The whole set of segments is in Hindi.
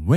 Hi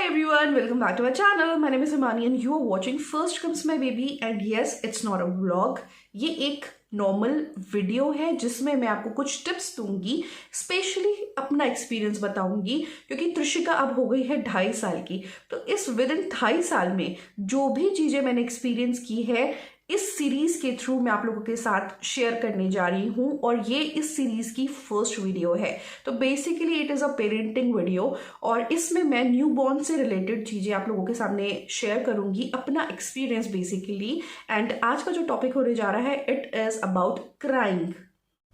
everyone, welcome back to my channel. My name is Himani and you are watching First Comes My Baby and yes, it's not a vlog. ये एक नॉर्मल वीडियो है जिसमें मैं आपको कुछ टिप्स दूंगी, स्पेशली अपना एक्सपीरियंस बताऊंगी क्योंकि त्रिशिका अब हो गई है 2.5 साल की। तो इस विद इन 2.5 साल में जो भी चीजें मैंने एक्सपीरियंस की है इस सीरीज के थ्रू मैं आप लोगों के साथ शेयर करने जा रही हूं और ये इस सीरीज की फर्स्ट वीडियो है। तो basically it is a parenting video और इसमें मैं न्यू बॉर्न से रिलेटेड चीजें आप लोगों के सामने शेयर करूंगी, अपना एक्सपीरियंस बेसिकली। एंड आज का जो टॉपिक होने जा रहा है इट इज अबाउट क्राइंग।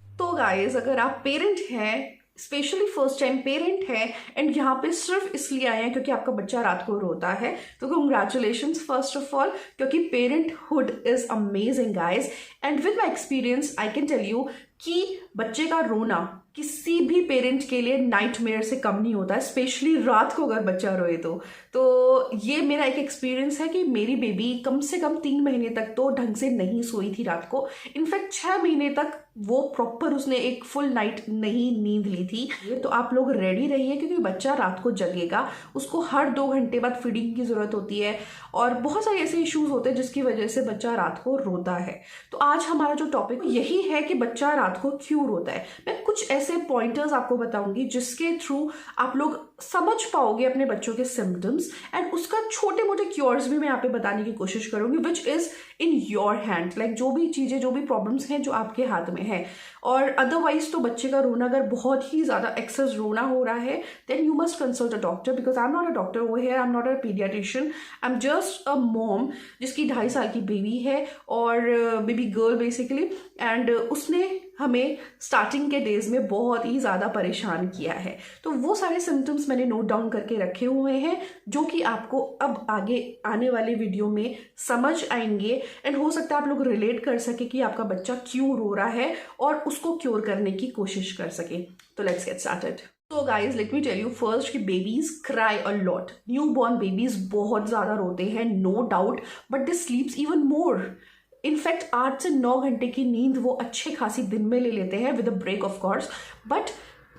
तो गाइज, अगर आप पेरेंट हैं, स्पेशली फर्स्ट टाइम पेरेंट है एंड यहाँ पे सिर्फ इसलिए आए हैं क्योंकि आपका बच्चा रात को रोता है, तो कंग्रेचुलेशंस फर्स्ट ऑफ ऑल, क्योंकि parenthood is amazing guys. And with my experience I can tell you कि बच्चे का रोना किसी भी पेरेंट के लिए नाइटमेयर से कम नहीं होता है, स्पेशली रात को अगर बच्चा रोए तो ये मेरा एक एक्सपीरियंस है कि मेरी बेबी कम से कम 3 महीने तक तो ढंग से नहीं सोई थी रात को। इनफैक्ट 6 महीने तक वो प्रॉपर उसने एक फुल नाइट नहीं नींद ली थी। तो आप लोग रेडी रहिए क्योंकि बच्चा रात को जगेगा, उसको हर 2 घंटे बाद फीडिंग की जरूरत होती है और बहुत सारे ऐसे इश्यूज होते हैं जिसकी वजह से बच्चा रात को रोता है। तो आज हमारा जो टॉपिक यही है कि बच्चा रात को क्यों रोता है। मैं कुछ ऐसे पॉइंटर्स आपको बताऊंगी जिसके थ्रू आप लोग समझ पाओगे अपने बच्चों के सिम्टम्स एंड उसका छोटे मोटे क्योर्स भी मैं यहाँ पे बताने की कोशिश करूंगी which is in your hand. Like जो भी चीजें, जो भी प्रॉब्लम्स हैं जो आपके हाथ में है। और अदरवाइज तो बच्चे का रोना अगर बहुत ही ज्यादा एक्सेस रोना हो रहा है then you must consult a doctor, because I am not a doctor वो है, I am not a paediatrician, I am just a mom जिसकी 2.5 साल की बेबी है और बेबी गर्ल बेसिकली। एंड उसने हमें स्टार्टिंग के डेज में बहुत ही ज़्यादा परेशान किया है। तो वो सारे सिम्टम्स मैंने नोट डाउन करके रखे हुए हैं जो कि आपको अब आगे आने वाले वीडियो में समझ आएंगे एंड हो सकता है आप लोग रिलेट कर सके कि आपका बच्चा क्यों रो रहा है और उसको क्योर करने की कोशिश कर सके। तो लेट्स गेट स्टार्टेड। तो guys let me tell you first कि babies cry a lot. Newborn babies बहुत ज़्यादा रोते हैं, no doubt, but they sleeps even more. In fact 8 से 9 घंटे की नींद वो अच्छे खासी दिन में ले लेते हैं with a break of course, but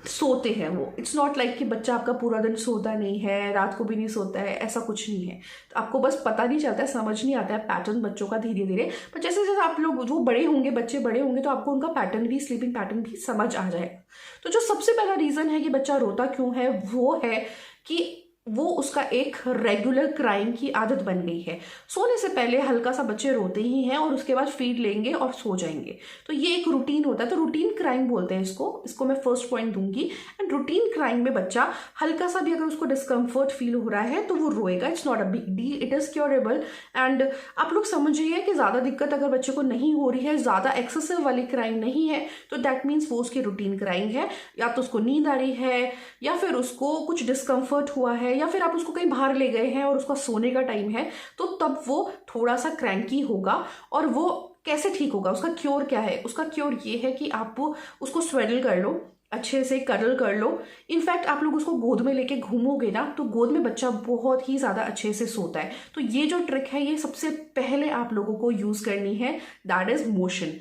सोते हैं वो। इट्स नॉट लाइक कि बच्चा आपका पूरा दिन सोता नहीं है, रात को भी नहीं सोता है, ऐसा कुछ नहीं है। तो आपको बस पता नहीं चलता है, समझ नहीं आता है पैटर्न बच्चों का धीरे धीरे। पर जैसे जैसे आप लोग जो बड़े होंगे, बच्चे बड़े होंगे तो आपको उनका पैटर्न भी, स्लीपिंग पैटर्न भी समझ आ जाएगा। तो जो सबसे पहला रीजन है कि बच्चा रोता क्यों है वो है कि वो उसका एक रेगुलर क्राइंग की आदत बन गई है। सोने से पहले हल्का सा बच्चे रोते ही हैं और उसके बाद फीड लेंगे और सो जाएंगे। तो ये एक रूटीन होता है, तो रूटीन क्राइंग बोलते हैं इसको मैं फर्स्ट पॉइंट दूंगी। एंड रूटीन क्राइंग में बच्चा हल्का सा भी अगर उसको डिस्कम्फर्ट फील हो रहा है तो वो रोएगा। It's not a big deal, it is curable. And आप लोग समझिए कि ज्यादा दिक्कत अगर बच्चे को नहीं हो रही है, ज्यादा एक्सेसिव वाली क्राइंग नहीं है, तो दैट मीन्स वो उसकी रूटीन क्राइंग है। या तो उसको नींद आ रही है या फिर उसको कुछ डिस्कम्फर्ट हुआ है या फिर आप उसको कहीं बाहर ले गए हैं और उसका सोने का टाइम है, तो तब वो थोड़ा सा क्रैंकी होगा। और वो कैसे ठीक होगा, उसका क्योर क्या है? उसका क्योर ये है कि आप उसको स्वेडल कर लो, अच्छे से कडल कर लो। इनफैक्ट आप लोग उसको गोद में लेके घूमोगे ना तो गोद में बच्चा बहुत ही ज्यादा अच्छे से सोता है। तो ये जो ट्रिक है ये सबसे पहले आप लोगों को यूज करनी है, that is motion.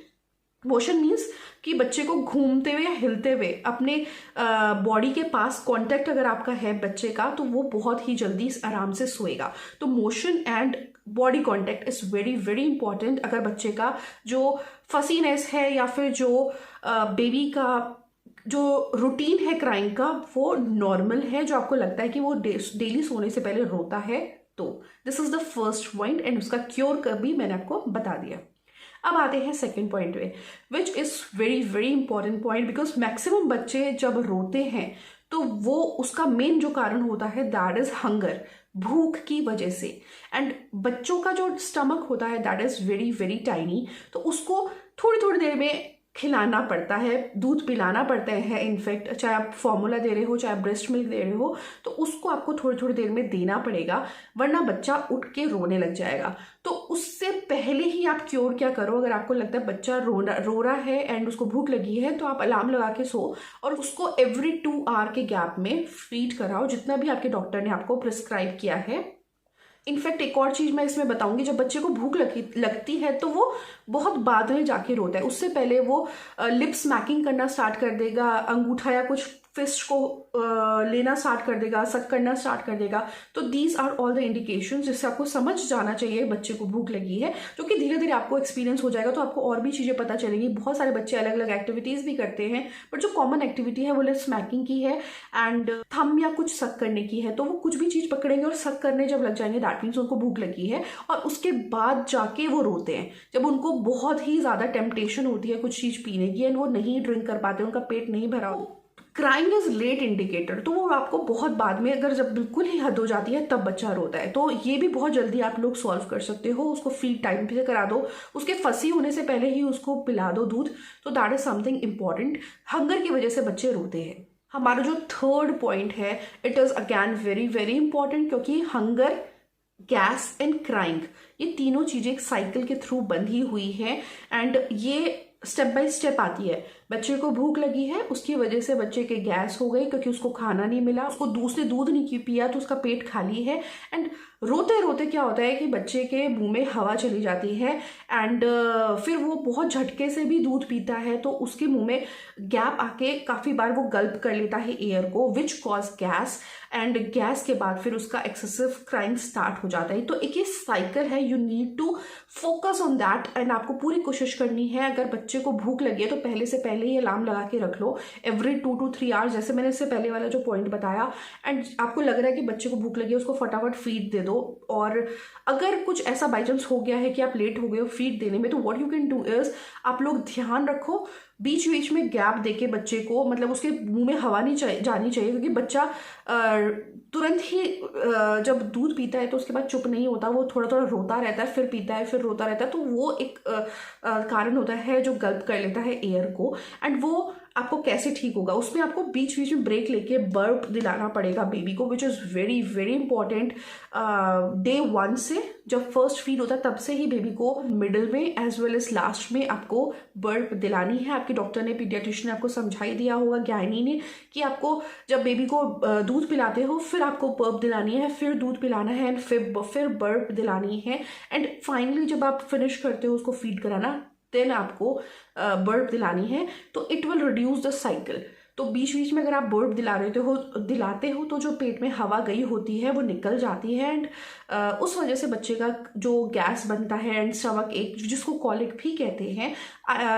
Motion means कि बच्चे को घूमते हुए या हिलते हुए अपने बॉडी के पास कांटेक्ट अगर आपका है बच्चे का तो वो बहुत ही जल्दी आराम से सोएगा। तो motion and body contact is very very important. अगर बच्चे का जो फसीनेस है या फिर जो बेबी का जो रूटीन है क्राइंग का वो नॉर्मल है, जो आपको लगता है कि वो डेली सोने से पहले रोता है, तो this is the first point and उसका क्योर कर भी मैंने आपको बता दिया। अब आते हैं सेकेंड पॉइंट पे, which is very very important point, because maximum बच्चे जब रोते हैं तो वो उसका मेन जो कारण होता है दैट इज हंगर, भूख की वजह से। एंड बच्चों का जो स्टमक होता है that is very very tiny, तो उसको थोड़ी थोड़ी देर में खिलाना पड़ता है, दूध पिलाना पड़ता है। इनफैक्ट चाहे आप फॉर्मूला दे रहे हो चाहे ब्रेस्ट मिल्क दे रहे हो तो उसको आपको थोड़ी थोड़ी देर में देना पड़ेगा, वरना बच्चा उठ के रोने लग जाएगा। तो उससे पहले ही आप क्योर क्या करो, अगर आपको लगता है बच्चा रो रहा है एंड उसको भूख लगी है तो आप अलार्म लगा के सो और उसको एवरी 2 आवर के गैप में फीड कराओ, जितना भी आपके डॉक्टर ने आपको प्रिस्क्राइब किया है। इनफैक्ट एक और चीज़ मैं इसमें बताऊंगी, जब बच्चे को भूख लगती है तो वो बहुत बाद में जाके रोता है। उससे पहले वो लिप स्मैकिंग करना स्टार्ट कर देगा, अंगूठा या कुछ फिस्ट को लेना स्टार्ट कर देगा, सक करना स्टार्ट कर देगा। तो these are all the indication जिससे आपको समझ जाना चाहिए बच्चे को भूख लगी है, जो कि धीरे धीरे आपको एक्सपीरियंस हो जाएगा। तो आपको और भी चीज़ें पता चलेंगी। बहुत सारे बच्चे अलग अलग एक्टिविटीज़ भी करते हैं, बट जो कॉमन एक्टिविटी है वो लिप स्मैकिंग की है एंड थंब या कुछ सक करने की है। तो वो कुछ भी चीज़ पकड़ेंगे और सक करने जब लग जाएंगे, दैट मीन्स उनको भूख लगी है। और उसके बाद जाके वो रोते हैं, जब उनको बहुत ही ज़्यादा टेम्पटेशन होती है कुछ चीज़ पीने की एंड वो नहीं ड्रिंक कर पाते, उनका पेट नहीं भरा हो। क्राइंग इज लेट इंडिकेटर, तो वो आपको बहुत बाद में, अगर जब बिल्कुल ही हद हो जाती है तब बच्चा रोता है। तो ये भी बहुत जल्दी आप लोग सॉल्व कर सकते हो। उसको फीड टाइम पे करा दो, उसके फंसी होने से पहले ही उसको पिला दो दूध। तो that is something important. Hunger की वजह से बच्चे रोते हैं। हमारा जो थर्ड पॉइंट है, it is again very very important, क्योंकि हंगर, गैस एंड क्राइंग, ये तीनों चीजें एक साइकिल के थ्रू बंधी हुई है एंड ये स्टेप बाय स्टेप आती है। बच्चे को भूख लगी है, उसकी वजह से बच्चे के गैस हो गई क्योंकि उसको खाना नहीं मिला, उसको दूसरे दूध नहीं पिया तो उसका पेट खाली है। एंड रोते रोते क्या होता है कि बच्चे के मुंह में हवा चली जाती है एंड फिर वो बहुत झटके से भी दूध पीता है तो उसके मुंह में गैप आके काफ़ी बार वो गल्प कर लेता है एयर को, which cause gas. And gas के बाद फिर उसका एक्सेसिव क्राइंग स्टार्ट हो जाता है। तो एक ये साइकिल है, you need to focus on that and आपको पूरी कोशिश करनी है। अगर बच्चे को भूख लगी है तो पहले ही अलार्म लगा के रख लो, एवरी 2 to 3 आवर्स, जैसे मैंने इससे पहले वाला जो पॉइंट बताया। एंड आपको लग रहा है कि बच्चे को भूख लगी है, उसको फटाफट फीड दे दो। और अगर कुछ ऐसा बाई चांस हो गया है कि आप लेट हो गए हो फीड देने में, तो what you can do is, आप लोग ध्यान रखो बीच बीच में गैप देके बच्चे को, मतलब उसके मुंह में हवा नहीं जानी चाहिए, क्योंकि बच्चा तुरंत ही जब दूध पीता है तो उसके बाद चुप नहीं होता, वो थोड़ा थोड़ा रोता रहता है, फिर पीता है, फिर रोता रहता है। तो वो एक कारण होता है जो गल्प कर लेता है एयर को। एंड वो आपको कैसे ठीक होगा, उसमें आपको बीच बीच में ब्रेक लेके बर्प दिलाना पड़ेगा बेबी को, which is very very important. Day 1 से, जब फर्स्ट फीड होता है तब से ही बेबी को मिडिल में एज वेल एज लास्ट में आपको बर्प दिलानी है। आपके डॉक्टर ने, पीडियाट्रिशियन ने आपको समझाई दिया होगा, ज्ञानी ने, कि आपको जब बेबी को दूध पिलाते हो फिर आपको बर्प दिलानी है, फिर दूध पिलाना है एंड फिर बर्प दिलानी है। एंड फाइनली जब आप फिनिश करते हो उसको फीड कराना, देन आपको बर्प दिलानी है। तो it will reduce the cycle. तो बीच बीच में अगर आप बर्प दिलाते हो तो जो पेट में हवा गई होती है वो निकल जाती है एंड उस वजह से बच्चे का जो गैस बनता है एंड स्टमक एक, जिसको कॉलिक भी कहते हैं।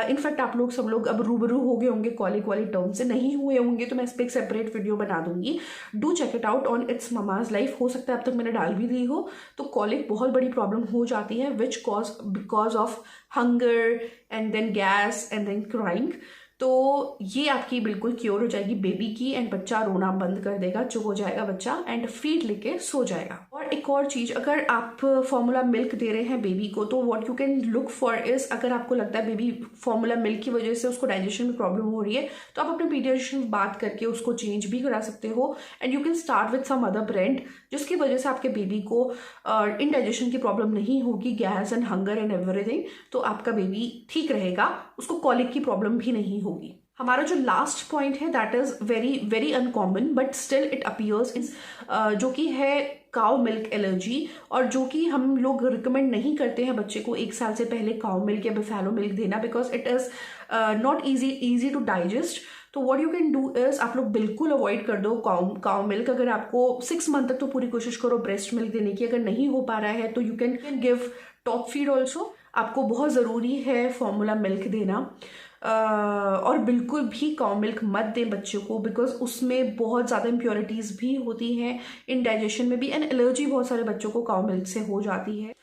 इनफैक्ट आप लोग सब लोग अब रूबरू हो गए होंगे कॉलिक वाली टर्म से, नहीं हुए होंगे तो मैं इस पर एक सेपरेट वीडियो बना दूंगी। Do check it out on it's mama's life. हो सकता है अब तक मैंने डाल भी दी हो। तो कॉलिक बहुत बड़ी प्रॉब्लम हो जाती है which because of hunger and then gas and then crying. तो ये आपकी बिल्कुल क्योर हो जाएगी बेबी की एंड बच्चा रोना बंद कर देगा, चुप हो जाएगा बच्चा एंड फीड लेके सो जाएगा। और एक और चीज, अगर आप फॉर्मूला मिल्क दे रहे हैं बेबी को तो what you can look for is, अगर आपको लगता है बेबी फॉर्मूला मिल्क की वजह से उसको डाइजेशन में प्रॉब्लम हो रही है तो आप अपने पीडियाट्रिशियन से बात करके उसको चेंज भी करा सकते हो। And you can start with some other brand जिसकी वजह से आपके बेबी को इनडाइजेशन की प्रॉब्लम नहीं होगी, gas and hunger and everything. तो आपका बेबी ठीक रहेगा, उसको कॉलिक की प्रॉब्लम भी नहीं होगी। हमारा जो लास्ट पॉइंट है that is very very uncommon but still it appears इन, जो कि है काउ मिल्क एलर्जी, और जो कि हम लोग रिकमेंड नहीं करते हैं बच्चे को 1 साल से पहले काउ मिल्क या बफेलो मिल्क देना, because it is not easy to digest. तो what you can do is, आप लोग बिल्कुल अवॉइड कर दो काउ मिल्क। अगर आपको 6 मंथ तक तो पूरी कोशिश करो ब्रेस्ट मिल्क देने की, अगर नहीं हो पा रहा है तो you can give top feed also. आपको बहुत ज़रूरी है फॉर्मूला मिल्क देना और बिल्कुल भी काउ मिल्क मत दें बच्चों को, बिकॉज उसमें बहुत ज़्यादा इम्प्योरिटीज़ भी होती हैं, इंडाइजेशन में भी, एंड एलर्जी बहुत सारे बच्चों को काउ मिल्क से हो जाती है,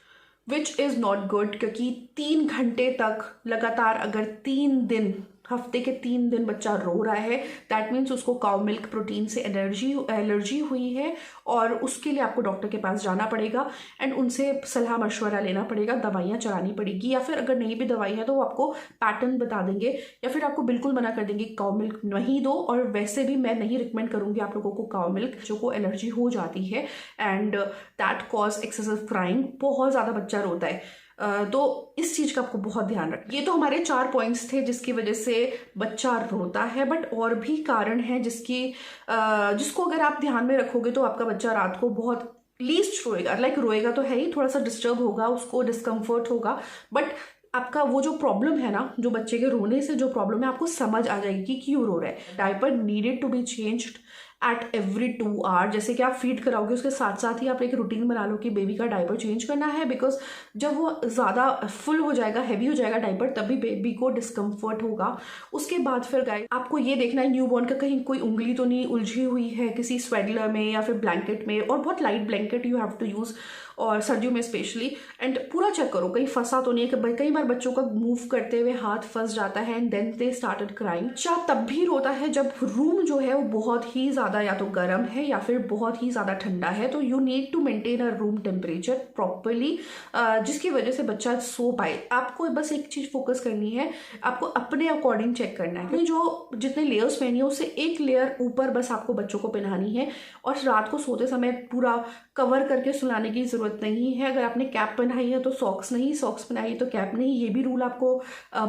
विच इज़ नॉट गुड। क्योंकि 3 घंटे तक लगातार अगर 3 दिन, हफ्ते के 3 दिन बच्चा रो रहा है, दैट मीन्स उसको काउ मिल्क प्रोटीन से एलर्जी हुई है और उसके लिए आपको डॉक्टर के पास जाना पड़ेगा एंड उनसे सलाह मशवरा लेना पड़ेगा, दवाइयाँ चलानी पड़ेगी, या फिर अगर नहीं भी दवाई है तो वो आपको पैटर्न बता देंगे या फिर आपको बिल्कुल मना कर देंगे काउ मिल्क नहीं दो। और वैसे भी मैं नहीं रिकमेंड करूँगी आप लोगों को काउ मिल्क, जो को एलर्जी हो जाती है and that cause excessive crying, बहुत ज़्यादा बच्चा रोता है। तो इस चीज का आपको बहुत ध्यान रखना। ये तो हमारे 4 पॉइंट्स थे जिसकी वजह से बच्चा रोता है, बट और भी कारण है जिसको अगर आप ध्यान में रखोगे तो आपका बच्चा रात को बहुत लीस्ट रोएगा, लाइक रोएगा तो है ही, थोड़ा सा डिस्टर्ब होगा, उसको डिस्कम्फर्ट होगा, बट आपका वो जो प्रॉब्लम है ना, जो बच्चे के रोने से जो प्रॉब्लम है, आपको समझ आ जाएगी कि क्यों रो रहा है। Diaper needed to be changed at every 2 hour. जैसे कि आप फीड कराओगे उसके साथ साथ ही आप एक रूटीन बना लो कि बेबी का डायपर चेंज करना है, बिकॉज जब वो ज़्यादा फुल हो जाएगा, हैवी हो जाएगा डायपर, तभी बेबी को डिस्कम्फर्ट होगा। उसके बाद फिर गाइस आपको ये देखना है न्यूबॉर्न का कहीं कोई उंगली तो नहीं उलझी हुई है किसी स्वेडलर में या फिर ब्लैंकेट में, और बहुत light blanket you have to use, और सर्दियों में स्पेशली। एंड पूरा चेक करो कहीं फंसा तो नहीं है, कि कई बार बच्चों का मूव करते हुए हाथ फंस जाता है and then they started crying. बच्चा तब भी रोता है जब रूम जो है वो बहुत ही ज़्यादा या तो गर्म है या फिर बहुत ही ज़्यादा ठंडा है। तो you need to maintain a room temperature properly, जिसकी वजह से बच्चा सो पाए। आपको बस एक चीज़ फोकस करनी है, आपको अपने अकॉर्डिंग चेक करना है। जो जितने लेयर्स पहनी है उससे एक लेयर ऊपर बस आपको बच्चों को पहनानी है, और रात को सोते समय पूरा कवर करके सुलाने की जरूरत नहीं है। अगर आपने कैप पहनाई है तो सॉक्स नहीं, सॉक्स पहनाई है तो कैप नहीं, ये भी रूल आपको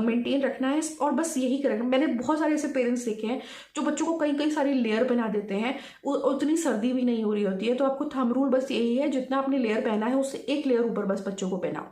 मेंटेन रखना है। और बस यही करेंगे। मैंने बहुत सारे ऐसे पेरेंट्स देखे हैं जो बच्चों को कई सारी लेयर पहना देते हैं, उतनी सर्दी भी नहीं हो रही होती है। तो आपको थंब रूल बस यही है, जितना आपने लेयर पहना है उससे एक लेयर ऊपर बस बच्चों को पहनाओ,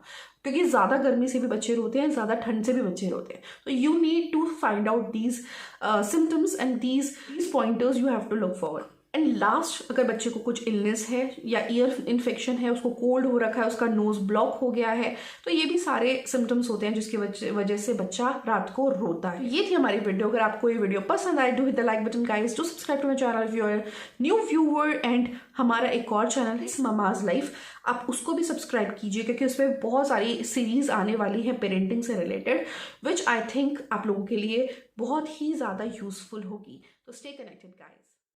क्योंकि ज़्यादा गर्मी से भी बच्चे रोते हैं, ज़्यादा ठंड से भी बच्चे रोते हैं। तो you need to find out these symptoms and these pointers you have to look forward. And last, अगर बच्चे को कुछ इलनेस है या ईयर इन्फेक्शन है, उसको कोल्ड हो रखा है, उसका नोज ब्लॉक हो गया है, तो ये भी सारे सिम्टम्स होते हैं जिसकी वजह से बच्चा रात को रोता है। ये थी हमारी वीडियो। अगर आपको ये वीडियो पसंद आए, do hit the like button guys, do subscribe to my channel if you are new viewer, and हमारा एक और चैनल है ममाज लाइफ, आप उसको भी सब्सक्राइब कीजिए, क्योंकि उसमें बहुत सारी सीरीज आने वाली है पेरेंटिंग से रिलेटेड, विच आई थिंक आप लोगों के लिए बहुत ही ज़्यादा यूजफुल होगी। तो स्टे कनेक्टेड गाइस।